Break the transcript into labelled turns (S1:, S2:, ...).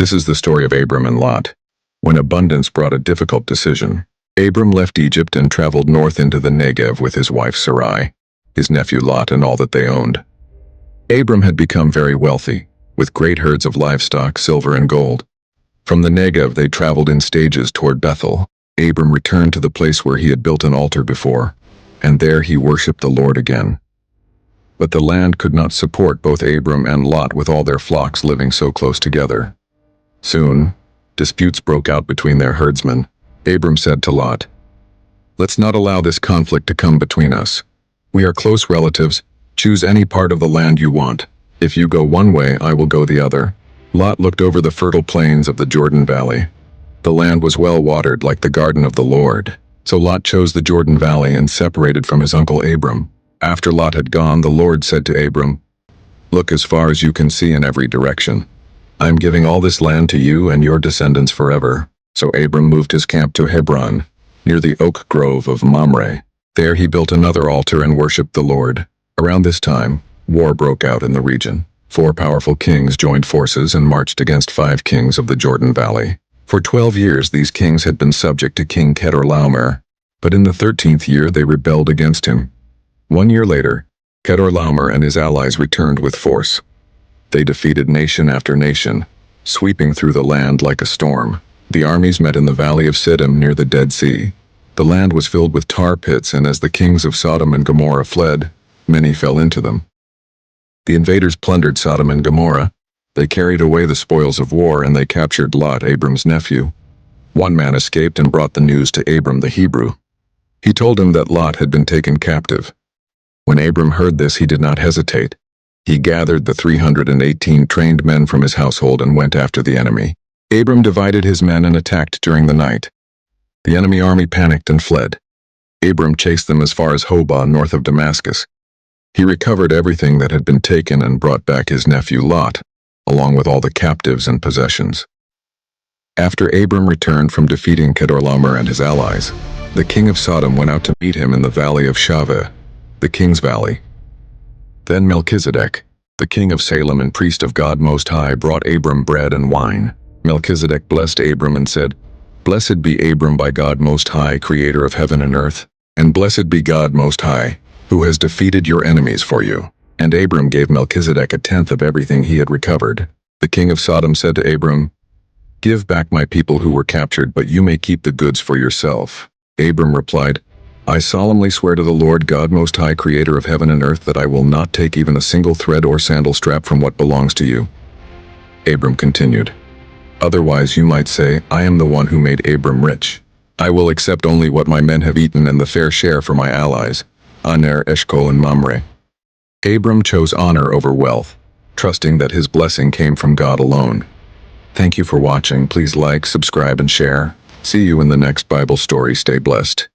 S1: This is the story of Abram and Lot. When abundance brought a difficult decision, Abram left Egypt and traveled north into the Negev with his wife Sarai, his nephew Lot, and all that they owned. Abram had become very wealthy, with great herds of livestock, silver and gold. From the Negev they traveled in stages toward Bethel. Abram returned to the place where he had built an altar before, and there he worshipped the Lord again. But the land could not support both Abram and Lot with all their flocks living so close together. Soon, disputes broke out between their herdsmen. Abram said to Lot, "Let's not allow this conflict to come between us. We are close relatives. Choose any part of the land you want. If you go one way, I will go the other." Lot looked over the fertile plains of the Jordan Valley. The land was well watered like the garden of the Lord. So Lot chose the Jordan Valley and separated from his uncle Abram. After Lot had gone, the Lord said to Abram, "Look as far as you can see in every direction. I am giving all this land to you and your descendants forever." So Abram moved his camp to Hebron, near the oak grove of Mamre. There he built another altar and worshipped the Lord. Around this time, war broke out in the region. 4 powerful kings joined forces and marched against 5 kings of the Jordan Valley. For 12 years these kings had been subject to King Chedorlaomer, but in the 13th year they rebelled against him. 1 year later, Chedorlaomer and his allies returned with force. They defeated nation after nation, sweeping through the land like a storm. The armies met in the valley of Sodom near the Dead Sea. The land was filled with tar pits, and as the kings of Sodom and Gomorrah fled, many fell into them. The invaders plundered Sodom and Gomorrah. They carried away the spoils of war, and they captured Lot, Abram's nephew. One man escaped and brought the news to Abram the Hebrew. He told him that Lot had been taken captive. When Abram heard this, he did not hesitate. He gathered the 318 trained men from his household and went after the enemy. Abram divided his men and attacked during the night. The enemy army panicked and fled. Abram chased them as far as Hobah, north of Damascus. He recovered everything that had been taken and brought back his nephew Lot, along with all the captives and possessions. After Abram returned from defeating Chedorlaomer and his allies, the king of Sodom went out to meet him in the valley of Shaveh, the king's valley. Then Melchizedek, the king of Salem and priest of God Most High, brought Abram bread and wine. Melchizedek blessed Abram and said, "Blessed be Abram by God Most High, creator of heaven and earth, and blessed be God Most High, who has defeated your enemies for you." And Abram gave Melchizedek 1/10 of everything he had recovered. The king of Sodom said to Abram, "Give back my people who were captured, but you may keep the goods for yourself." Abram replied, "I solemnly swear to the Lord God Most High, creator of heaven and earth, that I will not take even a single thread or sandal strap from what belongs to you." Abram continued, "Otherwise you might say, I am the one who made Abram rich. I will accept only what my men have eaten and the fair share for my allies, Aner, Eshcol and Mamre." Abram chose honor over wealth, trusting that his blessing came from God alone. Thank you for watching. Please like, subscribe, and share. See you in the next Bible story. Stay blessed.